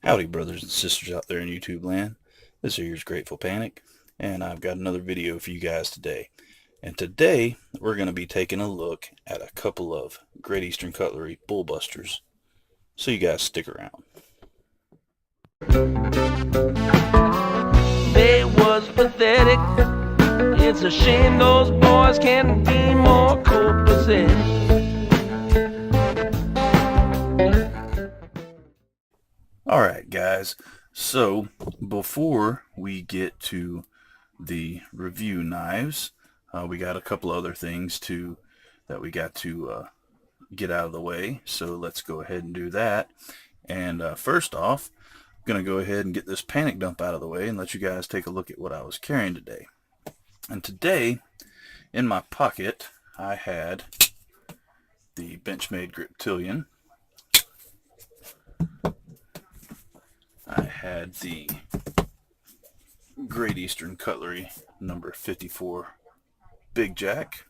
Howdy, brothers and sisters out there in YouTube land. This here's Grateful Panic, and I've got another video for you guys today. And today, we're going to be taking a look at a couple of Great Eastern Cutlery Bullbusters. So you guys stick around. They was pathetic. It's a shame those boys can't be more copacetic. Alright guys, so before we get to the review knives, we got a couple other things that we got to get out of the way, so let's go ahead and do that. And first off, I'm going to go ahead and get this panic dump out of the way and let you guys take a look at what I was carrying today. And today, in my pocket, I had the Benchmade Griptilian. I had the Great Eastern Cutlery number 54 Big Jack.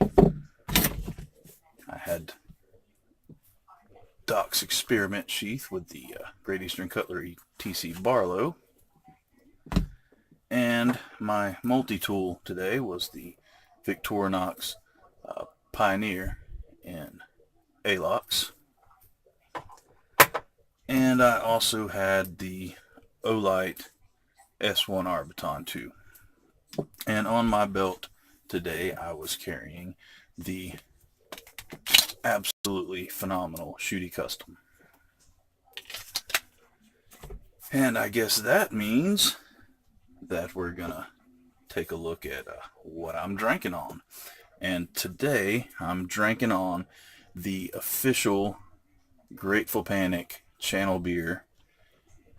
I had Doc's Experiment Sheath with the Great Eastern Cutlery TC Barlow. And my multi-tool today was the Victorinox Pioneer in Alox. And I also had the Olight S1 Arbiton 2. And on my belt today I was carrying the absolutely phenomenal Shooty Custom. And I guess that means that we're gonna take a look at what I'm drinking on. And today I'm drinking on the official Grateful Panic channel beer,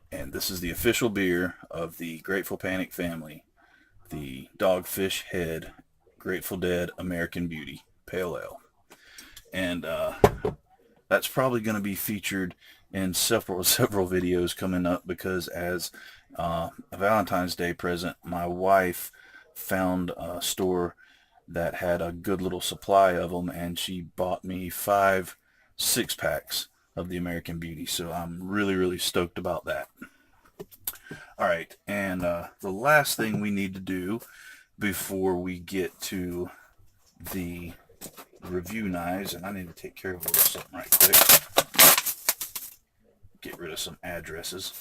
and this is the official beer of the Grateful Panic family, the Dogfish Head Grateful Dead American Beauty Pale Ale. And that's probably going to be featured in several videos coming up, because as a Valentine's Day present, my wife found a store that had a good little supply of them, and she bought me 5 6-packs of the American Beauty, so I'm really stoked about that. Alright, and the last thing we need to do before we get to the review knives, and I need to take care of a little something right quick, get rid of some addresses,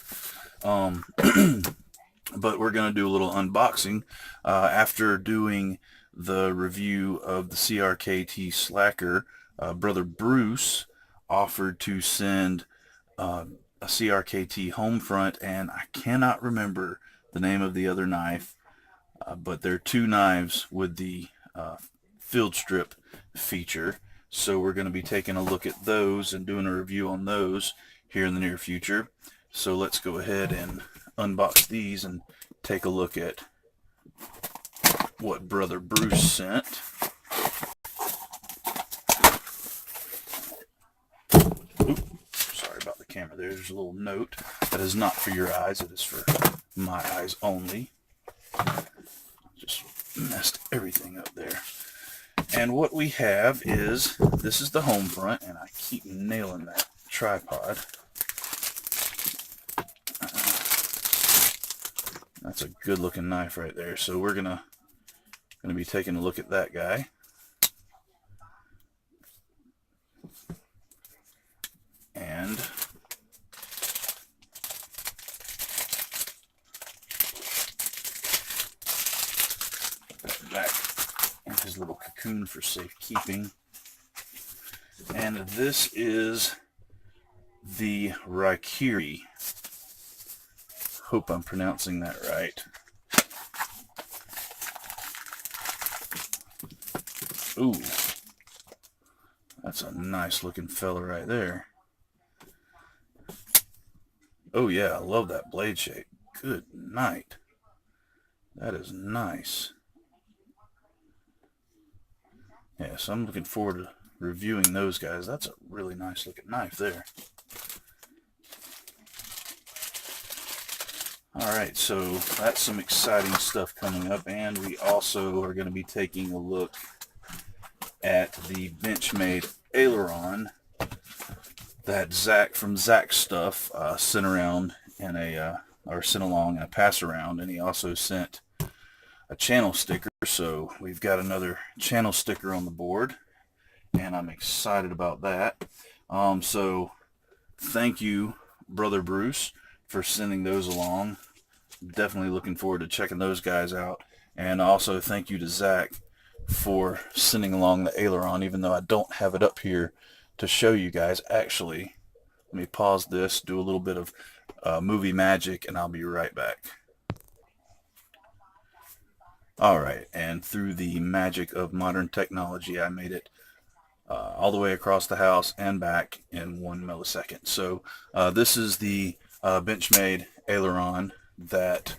but we're going to do a little unboxing. After doing the review of the CRKT Slacker, Brother Bruce offered to send a CRKT home front, and I cannot remember the name of the other knife, but they're 2 knives with the field strip feature, so we're going to be taking a look at those and doing a review on those here in the near future. So let's go ahead and unbox these and take a look at what Brother Bruce sent. Camera. There's a little note that is not for your eyes, it is for my eyes only. Just messed everything up there. And what we have is, this is the home front, and I keep nailing that tripod. That's a good looking knife right there. So we're gonna be taking a look at that guy. And back in his little cocoon for safekeeping. And this is the Raikiri. Hope I'm pronouncing that right. Ooh, that's a nice looking fella right there. Oh yeah, I love that blade shape. Good night. That is nice. Yeah, so I'm looking forward to reviewing those guys. That's a really nice looking knife there. Alright, so that's some exciting stuff coming up, and we also are going to be taking a look at the Benchmade Aileron that Zach from Zach Stuff sent around in or sent along in a pass around, and he also sent a channel sticker. So we've got another channel sticker on the board, and I'm excited about that. So thank you, Brother Bruce, for sending those along. Definitely looking forward to checking those guys out. And also thank you to Zach for sending along the aileron, even though I don't have it up here to show you guys. Actually, let me pause this, do a little bit of movie magic, and I'll be right back. Alright, and through the magic of modern technology, I made it all the way across the house and back in 1 millisecond. So this is the Benchmade aileron that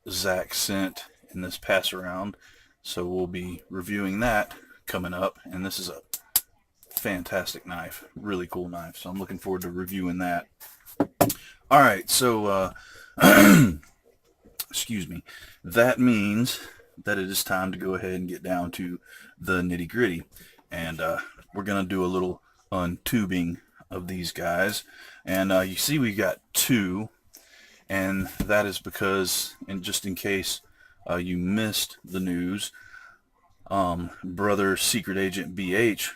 Zach sent in this pass around. So we'll be reviewing that coming up, and this is a fantastic knife, really cool knife. So I'm looking forward to reviewing that. Alright, so excuse me, that means that it is time to go ahead and get down to the nitty gritty. And we're going to do a little untubing of these guys. And you see we got two, and that is because, and just in case you missed the news, brother Secret Agent BH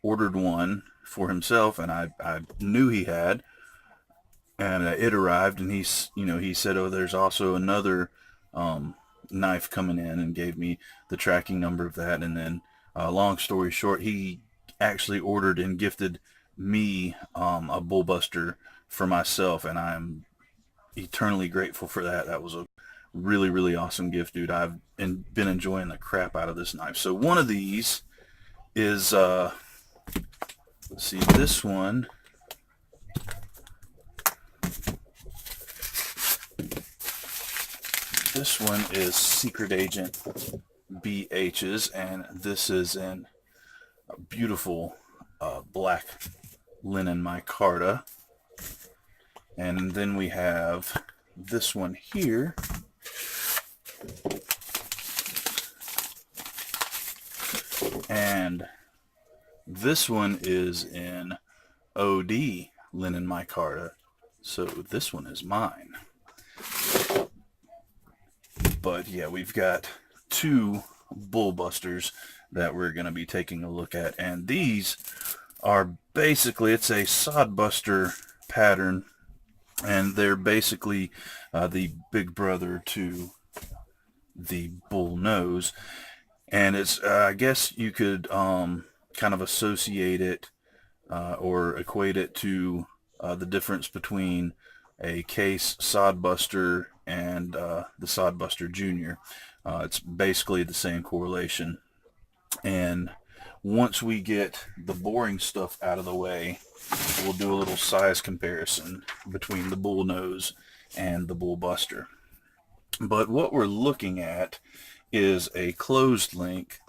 ordered one for himself, and I knew he had, and it arrived, and he said, oh, there's also another knife coming in, and gave me the tracking number of that. And then long story short, he actually ordered and gifted me a Bullbuster for myself, and I'm eternally grateful for that. That was a really, really awesome gift, dude. I've been enjoying the crap out of this knife. So one of these is, let's see, this one. This one is Secret Agent BH's, and this is in a beautiful black linen micarta. And then we have this one here, and this one is in OD linen micarta. So this one is mine. But yeah, we've got two Bullbusters that we're going to be taking a look at, and these are basically, it's a sodbuster pattern, and they're basically the big brother to the Bullnose. And it's I guess you could kind of associate it or equate it to the difference between a case sodbuster and the Sodbuster Junior. It's basically the same correlation. And once we get the boring stuff out of the way, we'll do a little size comparison between the Bullnose and the Bullbuster. But what we're looking at is a closed link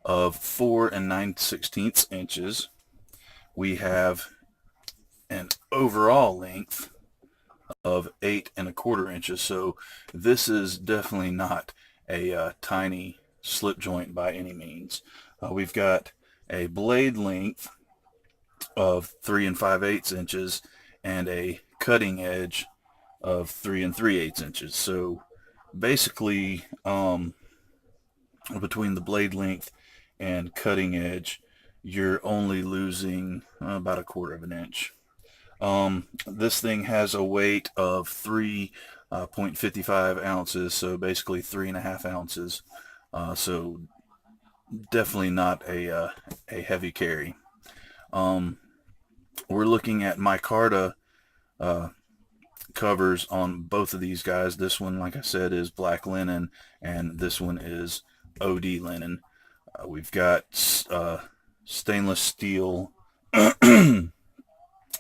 of 4 9/16 inches. We have an overall length of 8 1/4 inches. So this is definitely not a tiny slip joint by any means. We've got a blade length of 3 5/8 inches and a cutting edge of 3 3/8 inches. So basically, between the blade length and cutting edge, you're only losing about 1/4 inch. This thing has a weight of 3.55 ounces, so basically 3.5 ounces. So definitely not a heavy carry. We're looking at micarta covers on both of these guys. This one, like I said, is black linen, and this one is OD linen. We've got stainless steel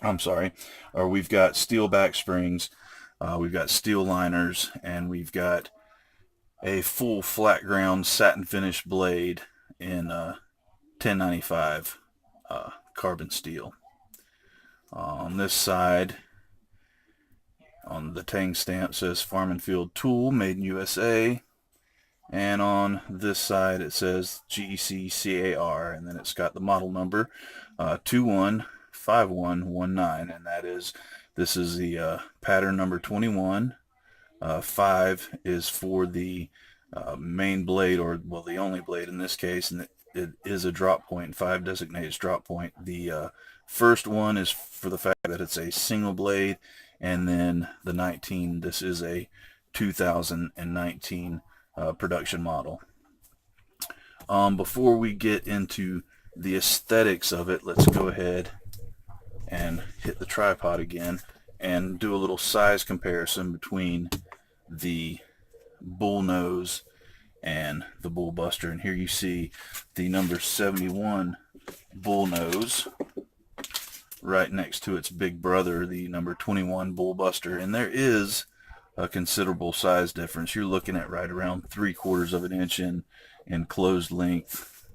I'm sorry, or we've got steel back springs, we've got steel liners, and we've got a full flat ground satin finish blade in 1095 carbon steel. On this side, on the tang stamp, says Farm and Field Tool, made in USA. And on this side it says GEC CAR, and then it's got the model number 21 5119, and this is the pattern number 21. 5 is for the main blade, or well, the only blade in this case, and it is a drop point. 5 designates drop point. The first one is for the fact that it's a single blade, and then the 19, this is a 2019 production model. Before we get into the aesthetics of it, let's go ahead and hit the tripod again and do a little size comparison between the Bullnose and the Bullbuster. And here you see the number 71 Bullnose right next to its big brother, the number 21 Bullbuster, and there is a considerable size difference. You're looking at right around 3/4 of an inch in closed length.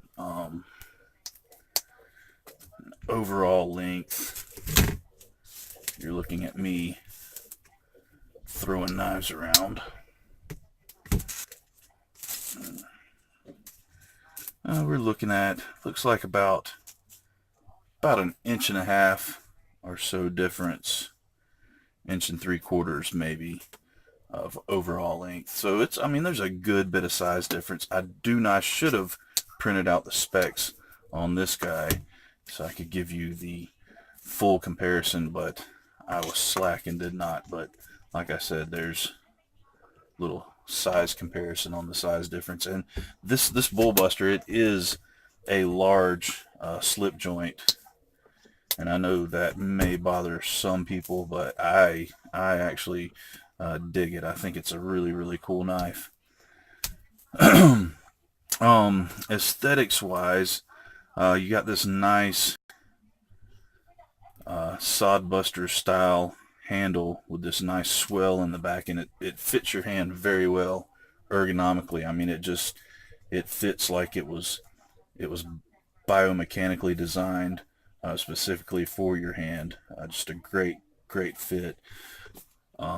Overall length, you're looking at me throwing knives around. We're looking at, looks like about an 1.5 inch or so difference, 1.75 inches maybe, of overall length. So it's, I mean, there's a good bit of size difference. I should have printed out the specs on this guy so I could give you the full comparison, but I was slack and did not. But like I said, there's little size comparison on the size difference. And this Bullbuster, it is a large slip joint, and I know that may bother some people, but I actually dig it. I think it's a really cool knife. Aesthetics wise, you got this nice sodbuster style handle with this nice swell in the back, and it fits your hand very well ergonomically. I mean, it fits like it was biomechanically designed specifically for your hand. Just a great fit.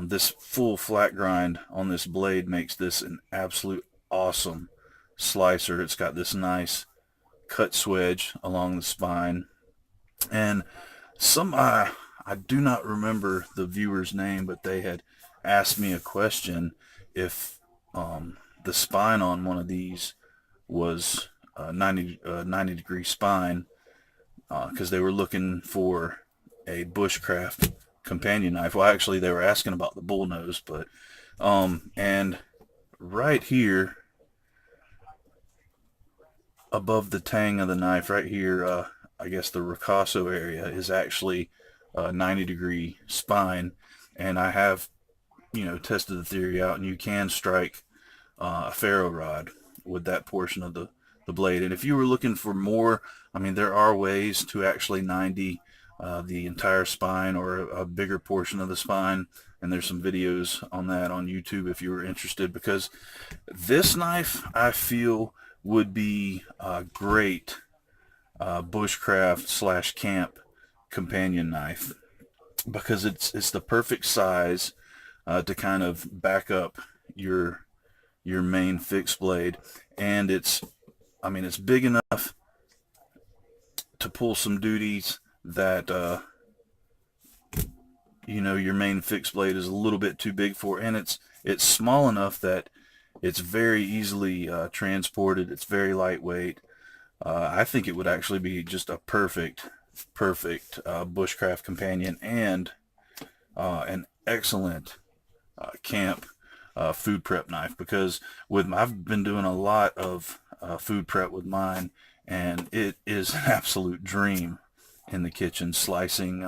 This full flat grind on this blade makes this an absolute awesome slicer. It's got this nice cut swedge along the spine, and I do not remember the viewer's name, but they had asked me a question if the spine on one of these was 90 degree spine, because they were looking for a bushcraft companion knife. Well, actually they were asking about the Bullnose, but and right here above the tang of the knife, right here, I guess the ricasso area is actually a 90 degree spine, and I have, tested the theory out, and you can strike a ferro rod with that portion of the blade. And if you were looking for more, I mean, there are ways to actually 90 the entire spine or a bigger portion of the spine, and there's some videos on that on YouTube if you were interested, because this knife I feel would be a great bushcraft / camp companion knife, because it's the perfect size to kind of back up your main fixed blade, and it's big enough to pull some duties that your main fixed blade is a little bit too big for, and it's small enough that it's very easily transported. It's very lightweight. I think it would actually be just a perfect bushcraft companion, and an excellent camp food prep knife, because I've been doing a lot of food prep with mine, and it is an absolute dream in the kitchen, slicing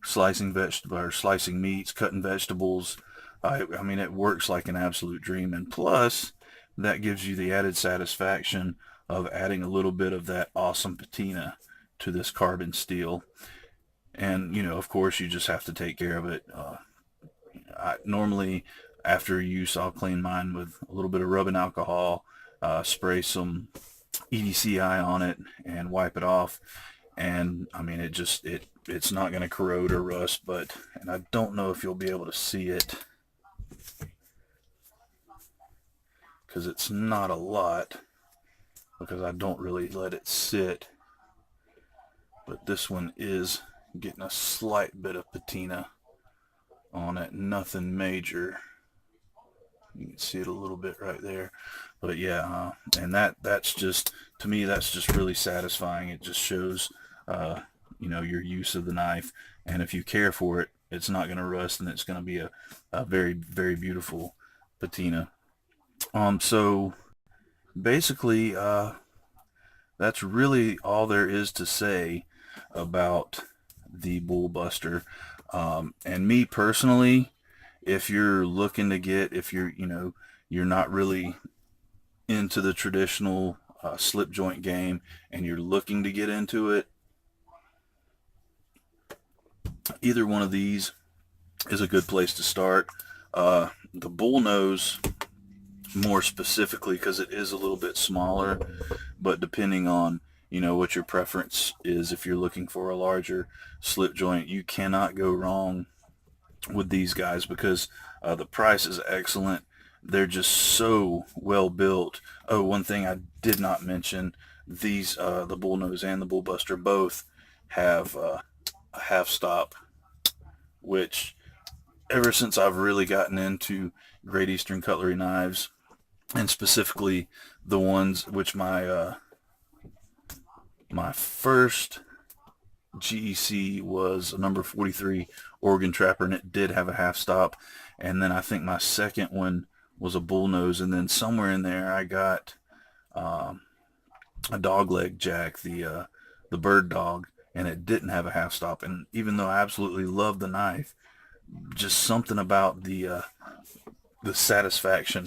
vegetables or slicing meats, cutting vegetables. I mean, it works like an absolute dream, and plus that gives you the added satisfaction of adding a little bit of that awesome patina to this carbon steel. And of course, you just have to take care of it. Normally after use, I'll clean mine with a little bit of rubbing alcohol, spray some EDCI on it, and wipe it off. And I mean, it's not going to corrode or rust, and I don't know if you'll be able to see it because it's not a lot, because I don't really let it sit, but this one is getting a slight bit of patina on it, nothing major. You can see it a little bit right there, but yeah, and that's just, to me, that's just really satisfying. It just shows, you know, your use of the knife, and if you care for it, it's not going to rust, and it's going to be a very, very beautiful patina. So basically, that's really all there is to say about the Bullbuster. And me personally, if you're looking to get, if you're, you know, you're not really into the traditional slip joint game and you're looking to get into it, either one of these is a good place to start. The Bullnose, more specifically, because it is a little bit smaller, but depending on, you know, what your preference is, if you're looking for a larger slip joint, you cannot go wrong with these guys, because the price is excellent. They're just so well built. Oh, one thing I did not mention, these the Bullnose and the Bullbuster both have a half stop, which ever since I've really gotten into Great Eastern Cutlery knives, and specifically the ones which my first GEC was a number 43 Oregon Trapper, and it did have a half stop. And then I think my second one was a Bullnose, and then somewhere in there I got a dogleg jack, the bird dog, and it didn't have a half stop. And even though I absolutely love the knife, just something about the satisfaction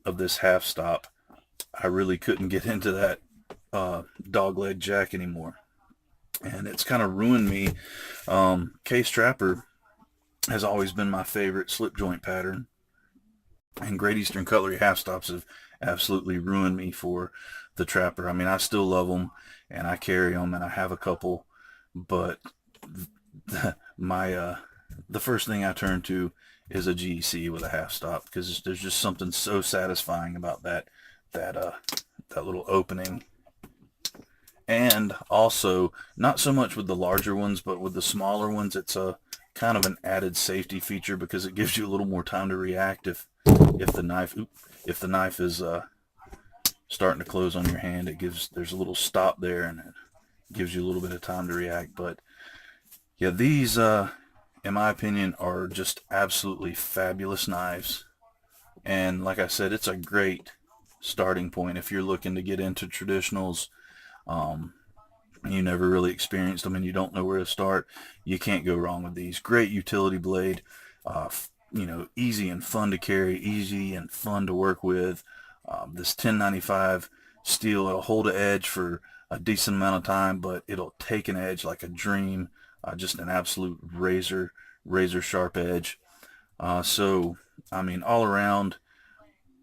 of this half stop, I really couldn't get into that dogleg jack anymore, and it's kind of ruined me. Case Trapper has always been my favorite slip joint pattern, and Great Eastern Cutlery half stops have absolutely ruined me for the Trapper. I mean, I still love them, and I carry them, and I have a couple, but the first thing I turn to is a GEC with a half stop, because there's just something so satisfying about that little opening. And also, not so much with the larger ones, but with the smaller ones, it's a kind of an added safety feature, because it gives you a little more time to react if the knife is starting to close on your hand. There's a little stop there, and it gives you a little bit of time to react. But yeah, these in my opinion are just absolutely fabulous knives, and like I said, it's a great starting point if you're looking to get into traditionals. You never really experienced them and you don't know where to start. You can't go wrong with these. Great utility blade, you know, easy and fun to carry, easy and fun to work with. This 1095 steel, it'll hold an edge for a decent amount of time, but it'll take an edge like a dream. Just an absolute razor sharp edge. So I mean, all around,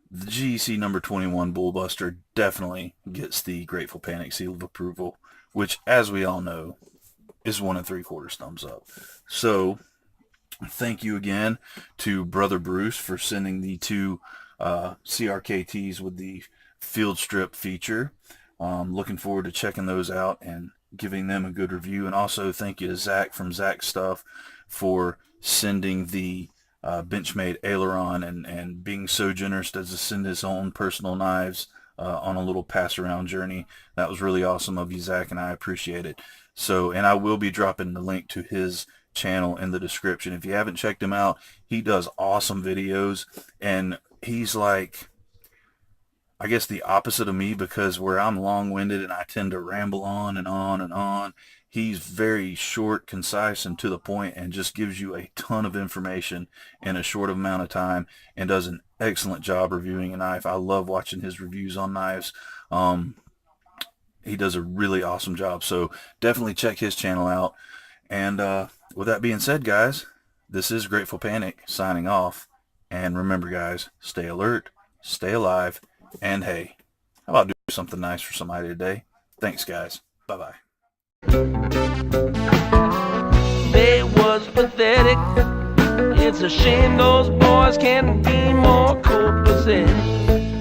the GEC number 21 Bullbuster definitely gets the Grateful Panic seal of approval, which, as we all know, is 1 3/4 thumbs up. So thank you again to Brother Bruce for sending the two CRKTs with the field strip feature. Looking forward to checking those out and giving them a good review. And also thank you to Zach from Zach Stuff for sending the Benchmade aileron and being so generous as to send his own personal knives on a little pass around journey. That was really awesome of you, Zach, and I appreciate it. So, and I will be dropping the link to his channel in the description. If you haven't checked him out, he does awesome videos, and he's like, I guess, the opposite of me, because where I'm long-winded and I tend to ramble on and on and on, he's very short, concise, and to the point, and just gives you a ton of information in a short amount of time, and does an excellent job reviewing a knife. I love watching his reviews on knives. He does a really awesome job, so definitely check his channel out. And with that being said, guys, this is Grateful Panic signing off. And remember, guys, stay alert, stay alive, and hey, how about do something nice for somebody today? Thanks, guys. Bye-bye. They was pathetic. It's a shame those boys can't be more copacetic.